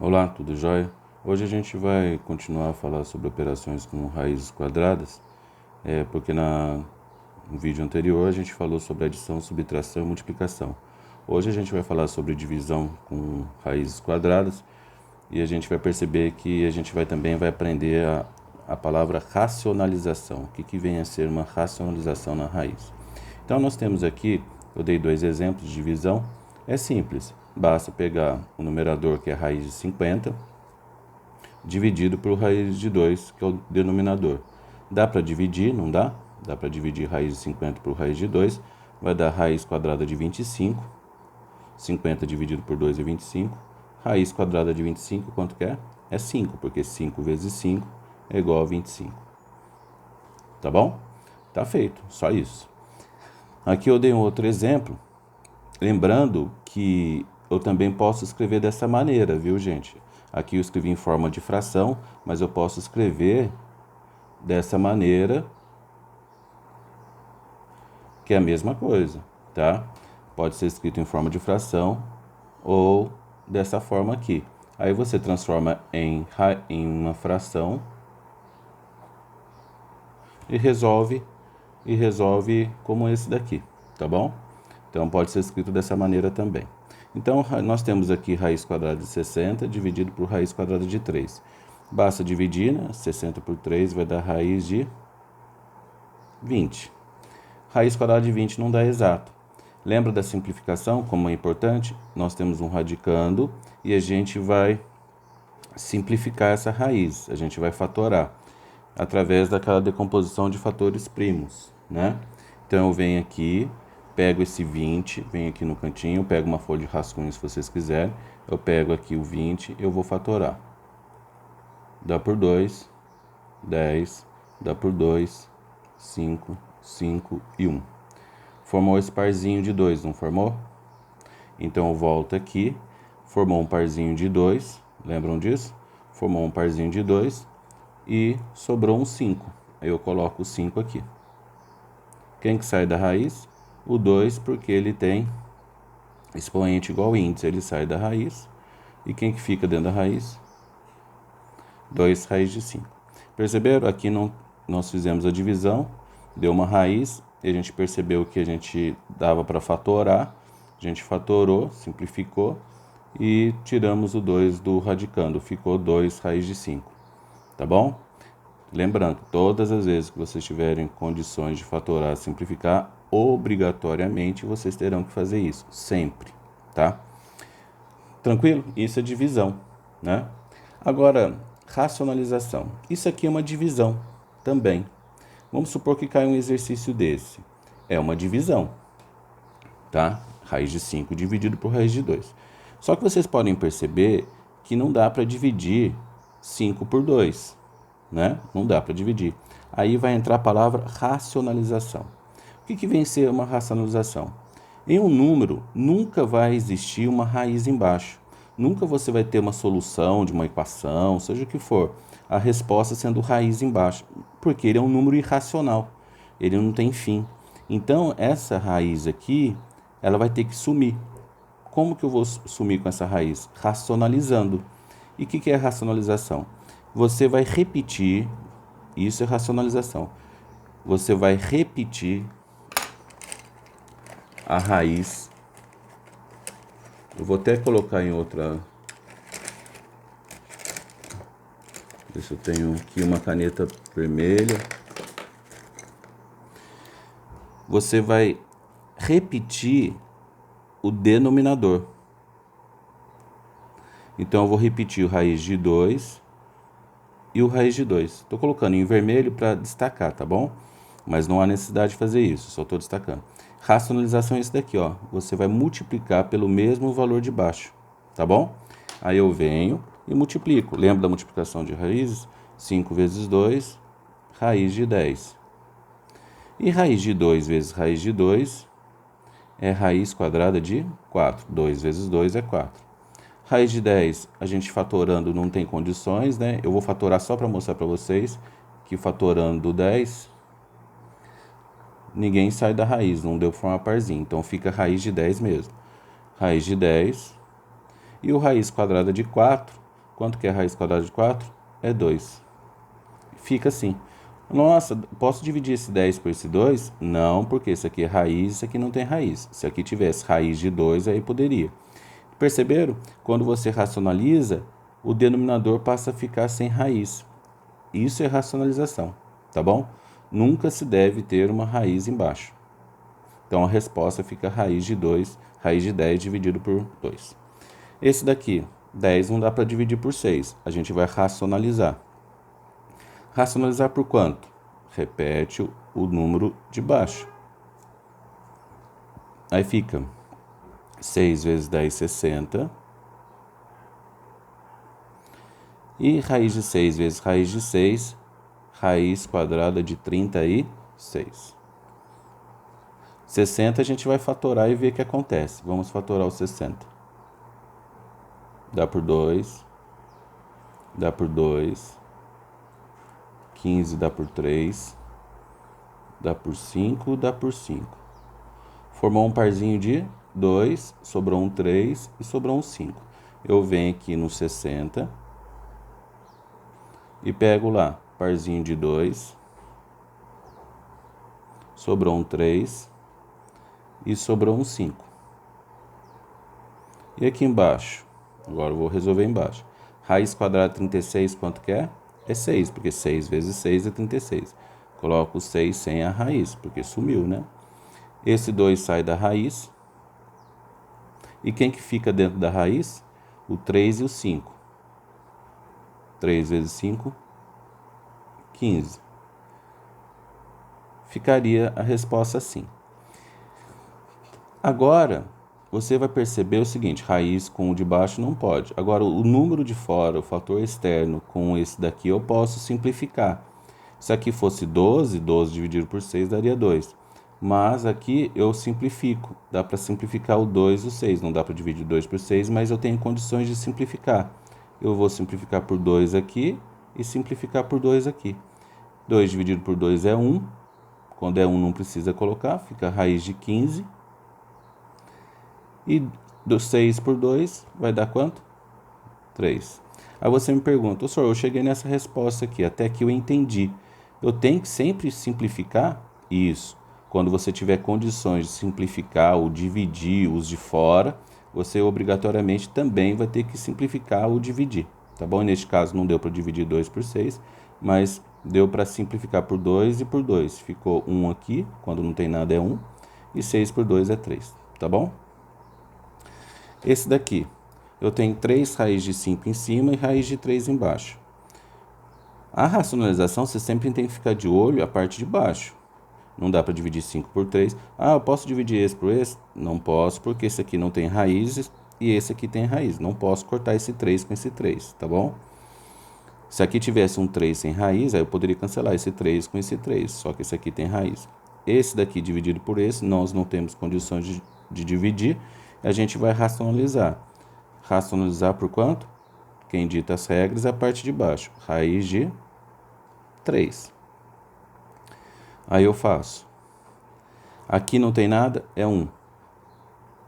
Olá, tudo jóia? Hoje a gente vai continuar a falar sobre operações com raízes quadradas, porque no vídeo anterior a gente falou sobre adição, subtração e multiplicação. Hoje a gente vai falar sobre divisão com raízes quadradas e a gente vai perceber que a gente também vai aprender a palavra racionalização. O que vem a ser uma racionalização na raiz? Então nós temos aqui, eu dei dois exemplos de divisão. É simples, basta pegar o numerador, que é a raiz de 50, dividido por raiz de 2, que é o denominador. Dá para dividir, não dá? Dá para dividir raiz de 50 por raiz de 2, vai dar raiz quadrada de 25. 50 dividido por 2 é 25. Raiz quadrada de 25, quanto que é? É 5, porque 5 vezes 5 é igual a 25. Tá bom? Tá feito, só isso. Aqui eu dei um outro exemplo, lembrando que eu também posso escrever dessa maneira, viu, gente? Aqui eu escrevi em forma de fração, mas eu posso escrever dessa maneira, que é a mesma coisa, tá? Pode ser escrito em forma de fração ou dessa forma aqui. Aí você transforma em uma fração e resolve como esse daqui, tá bom? Então pode ser escrito dessa maneira também. Então nós temos aqui raiz quadrada de 60 dividido por raiz quadrada de 3. Basta dividir, né? 60 por 3 vai dar raiz de 20. Raiz quadrada de 20 não dá exato. Lembra da simplificação, como é importante? Nós temos um radicando e a gente vai simplificar essa raiz, a gente vai fatorar através daquela decomposição de fatores primos, né? Então eu venho aqui, pego esse 20, venho aqui no cantinho, pego uma folha de rascunho se vocês quiserem, eu pego aqui o 20, eu vou fatorar. Dá por 2, 10, dá por 2, 5, 5 e 1. Formou esse parzinho de 2, não formou? Então eu volto aqui, formou um parzinho de 2, lembram disso? Formou um parzinho de 2 e sobrou um 5. Aí eu coloco o 5 aqui. Quem que sai da raiz? O 2, porque ele tem expoente igual índice, ele sai da raiz. E quem que fica dentro da raiz? 2 raiz de 5. Perceberam? Aqui nós fizemos a divisão, deu uma raiz, e a gente percebeu que a gente dava para fatorar, a gente fatorou, simplificou, e tiramos o 2 do radicando, ficou 2 raiz de 5, tá bom? Lembrando, todas as vezes que vocês tiverem condições de fatorar, simplificar, obrigatoriamente vocês terão que fazer isso, sempre, tá? Tranquilo? Isso é divisão, né? Agora, racionalização. Isso aqui é uma divisão também. Vamos supor que cai um exercício desse. É uma divisão, tá? Raiz de 5 dividido por raiz de 2. Só que vocês podem perceber que não dá para dividir 5 por 2, né? Não dá para dividir. Aí vai entrar a palavra racionalização. O que vem a ser uma racionalização? Em um número, nunca vai existir uma raiz embaixo. Nunca você vai ter uma solução de uma equação, seja o que for, a resposta sendo raiz embaixo, porque ele é um número irracional, ele não tem fim. Então, essa raiz aqui, ela vai ter que sumir. Como que eu vou sumir com essa raiz? Racionalizando. E o que é racionalização? Você vai repetir, isso é racionalização, você vai repetir a raiz. Eu vou até colocar em outra. Deixa eu tenho aqui uma caneta vermelha. Você vai repetir o denominador. Então eu vou repetir o raiz de 2 e o raiz de 2. Estou colocando em vermelho para destacar, tá bom? Mas não há necessidade de fazer isso, só estou destacando. Racionalização é isso daqui, ó. Você vai multiplicar pelo mesmo valor de baixo, tá bom? Aí eu venho e multiplico. Lembra da multiplicação de raízes? 5 vezes 2, raiz de 10. E raiz de 2 vezes raiz de 2 é raiz quadrada de 4. 2 vezes 2 é 4. Raiz de 10, a gente fatorando não tem condições, né? Eu vou fatorar só para mostrar para vocês que fatorando 10, ninguém sai da raiz, não deu para formar parzinho. Então fica raiz de 10 mesmo. Raiz de 10. E o raiz quadrada de 4 Quanto que é a raiz quadrada de 4? É 2. Fica assim. Nossa, posso dividir esse 10 por esse 2? Não, porque isso aqui é raiz, isso aqui não tem raiz. Se aqui tivesse raiz de 2, aí poderia. Perceberam? Quando você racionaliza, o denominador passa a ficar sem raiz. Isso é racionalização, tá bom? Nunca se deve ter uma raiz embaixo. Então a resposta fica raiz de 2, raiz de 10 dividido por 2. Esse daqui, 10 não dá para dividir por 6. A gente vai racionalizar. Racionalizar por quanto? Repete o número de baixo. Aí fica 6 vezes 10, 60. E raiz de 6 vezes raiz de 6, raiz quadrada de 36. 60 a gente vai fatorar e ver o que acontece. Vamos fatorar o 60. Dá por 2. Dá por 2. 15 dá por 3. Dá por 5, dá por 5. Formou um parzinho de 2, sobrou um 3 e sobrou um 5. Eu venho aqui no 60 e pego lá, parzinho de 2, sobrou um 3 e sobrou um 5. E aqui embaixo, agora eu vou resolver embaixo. Raiz quadrada de 36, quanto que é? É 6, porque 6 vezes 6 é 36. Coloco o 6 sem a raiz, porque sumiu, né? Esse 2 sai da raiz. E quem que fica dentro da raiz? O 3 e o 5. 3 vezes 5, 15. Ficaria a resposta assim. Agora, você vai perceber o seguinte, raiz com o de baixo não pode. Agora, o número de fora, o fator externo com esse daqui, eu posso simplificar. Se aqui fosse 12, 12 dividido por 6 daria 2. Mas aqui eu simplifico. Dá para simplificar o 2 e o 6. Não dá para dividir 2 por 6, mas eu tenho condições de simplificar. Eu vou simplificar por 2 aqui e simplificar por 2 aqui. 2 dividido por 2 é 1. Quando é 1 não precisa colocar, fica a raiz de 15. E do 6 por 2 vai dar quanto? 3. Aí você me pergunta, senhor, eu cheguei nessa resposta aqui, até que eu entendi. Eu tenho que sempre simplificar? Isso. Quando você tiver condições de simplificar ou dividir os de fora, você obrigatoriamente também vai ter que simplificar ou dividir, tá bom? E neste caso não deu para dividir 2 por 6, mas deu para simplificar por 2 e por 2. Ficou 1 aqui, quando não tem nada é 1, e 6 por 2 é 3, tá bom? Esse daqui, eu tenho 3 raiz de 5 em cima e raiz de 3 embaixo. A racionalização, você sempre tem que ficar de olho a parte de baixo. Não dá para dividir 5 por 3. Ah, eu posso dividir esse por esse? Não posso, porque esse aqui não tem raízes e esse aqui tem raiz. Não posso cortar esse 3 com esse 3, tá bom? Se aqui tivesse um 3 sem raiz, aí eu poderia cancelar esse 3 com esse 3, só que esse aqui tem raiz. Esse daqui dividido por esse, nós não temos condições de dividir, a gente vai racionalizar. Racionalizar por quanto? Quem dita as regras é a parte de baixo. Raiz de 3. Aí eu faço. Aqui não tem nada, é 1.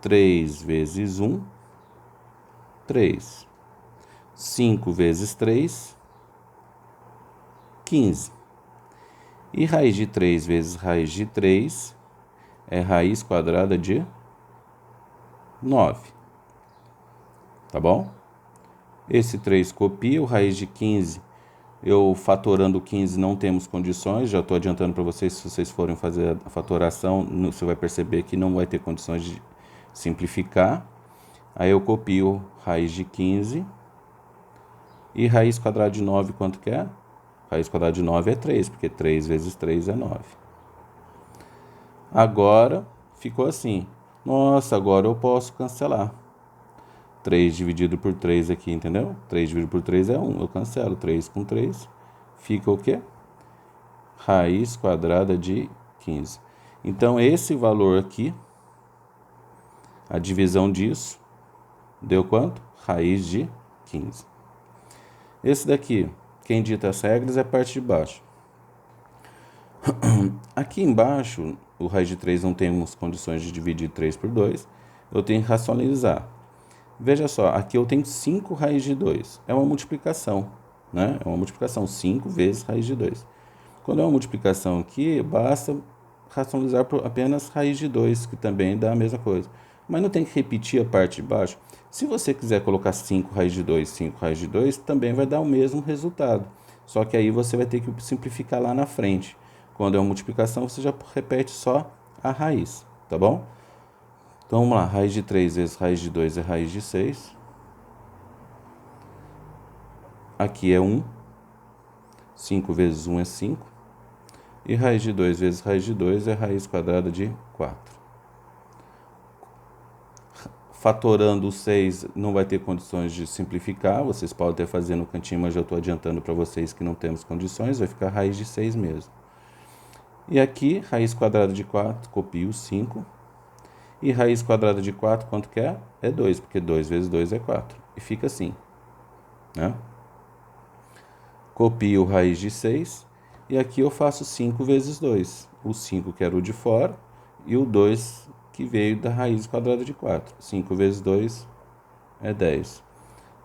3 vezes 1, 3. 5 vezes 3, 15. E raiz de 3 vezes raiz de 3 é raiz quadrada de 9. Tá bom? Esse 3 copia, o raiz de 15, eu fatorando 15 não temos condições, já estou adiantando para vocês, se vocês forem fazer a fatoração, você vai perceber que não vai ter condições de simplificar. Aí eu copio raiz de 15 e raiz quadrada de 9, quanto que é? Raiz quadrada de 9 é 3, porque 3 vezes 3 é 9. Agora ficou assim. Nossa, agora eu posso cancelar. 3 dividido por 3 aqui, entendeu? 3 dividido por 3 é 1. Eu cancelo 3 com 3. Fica o quê? Raiz quadrada de 15. Então, esse valor aqui, a divisão disso, deu quanto? Raiz de 15. Esse daqui, quem dita as regras é a parte de baixo. Aqui embaixo, o raiz de 3 não temos condições de dividir 3 por 2. Eu tenho que racionalizar. Veja só, aqui eu tenho 5 raiz de 2. É uma multiplicação, né? É uma multiplicação, 5 vezes raiz de 2. Quando é uma multiplicação aqui, basta racionalizar por apenas raiz de 2, que também dá a mesma coisa. Mas não tem que repetir a parte de baixo. Se você quiser colocar 5 raiz de 2, 5 raiz de 2, também vai dar o mesmo resultado. Só que aí você vai ter que simplificar lá na frente. Quando é uma multiplicação, você já repete só a raiz, tá bom? Então vamos lá, raiz de 3 vezes raiz de 2 é raiz de 6. Aqui é 1. 5 vezes 1 é 5. E raiz de 2 vezes raiz de 2 é raiz quadrada de 4. Fatorando o 6 não vai ter condições de simplificar. Vocês podem até fazer no cantinho, mas já estou adiantando para vocês que não temos condições. Vai ficar raiz de 6 mesmo. E aqui, raiz quadrada de 4, copio o 5. E raiz quadrada de 4, quanto que é? É 2, porque 2 vezes 2 é 4. E fica assim, né? Copio raiz de 6. E aqui eu faço 5 vezes 2. O 5 que era o de fora e o 2 que veio da raiz quadrada de 4. 5 vezes 2 é 10.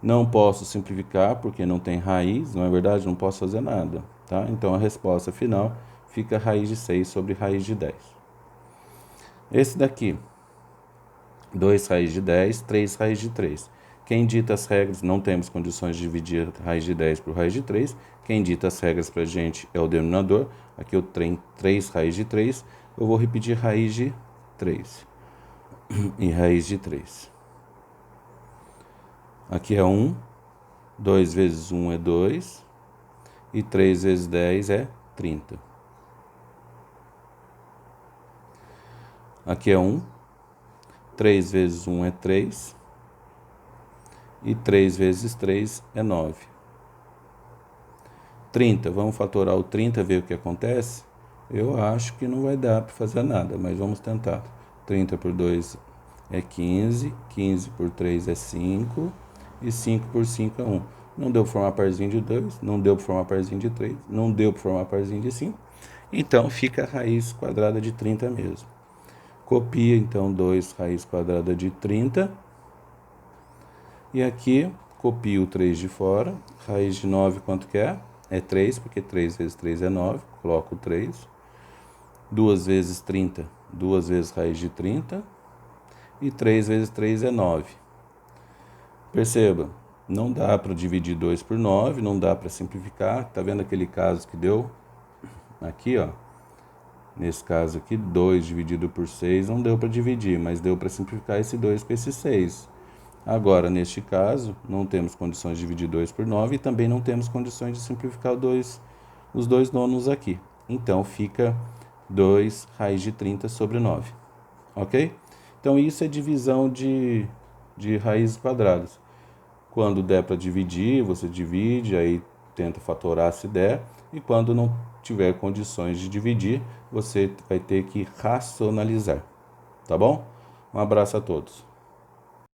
Não posso simplificar porque não tem raiz, não é verdade? Não posso fazer nada, tá? Então a resposta final fica raiz de 6 sobre raiz de 10. Esse daqui, 2 raiz de 10, 3 raiz de 3. Quem dita as regras, não temos condições de dividir raiz de 10 por raiz de 3. Quem dita as regras para a gente é o denominador. Aqui eu tenho 3 raiz de 3. Eu vou repetir raiz de 3 e raiz de 3. Aqui é 1. 2 vezes 1 é 2. E 3 vezes 10 é 30. Aqui é 1. 3 vezes 1 é 3. E 3 vezes 3 é 9. 30, vamos fatorar o 30, ver o que acontece? Eu acho que não vai dar para fazer nada, mas vamos tentar. 30 por 2 é 15, 15 por 3 é 5, e 5 por 5 é 1. Não deu para formar parzinho de 2, não deu para formar parzinho de 3, não deu para formar parzinho de 5. Então fica a raiz quadrada de 30 mesmo. Copia então 2 raiz quadrada de 30. E aqui copio o 3 de fora. Raiz de 9 quanto que é? É 3, porque 3 vezes 3 é 9. Coloco o 3. 2 vezes 30, 2 vezes raiz de 30. E 3 vezes 3 é 9. Perceba, não dá para dividir 2 por 9, não dá para simplificar. Tá vendo aquele caso que deu? Aqui, ó. Nesse caso aqui, 2 dividido por 6 não deu para dividir, mas deu para simplificar esse 2 com esse 6. Agora, neste caso, não temos condições de dividir 2 por 9 e também não temos condições de simplificar os dois nonos aqui. Então, fica 2 raiz de 30 sobre 9. Ok? Então, isso é divisão de raízes quadradas. Quando der para dividir, você divide, aí tenta fatorar se der. E quando não tiver condições de dividir, você vai ter que racionalizar. Tá bom? Um abraço a todos.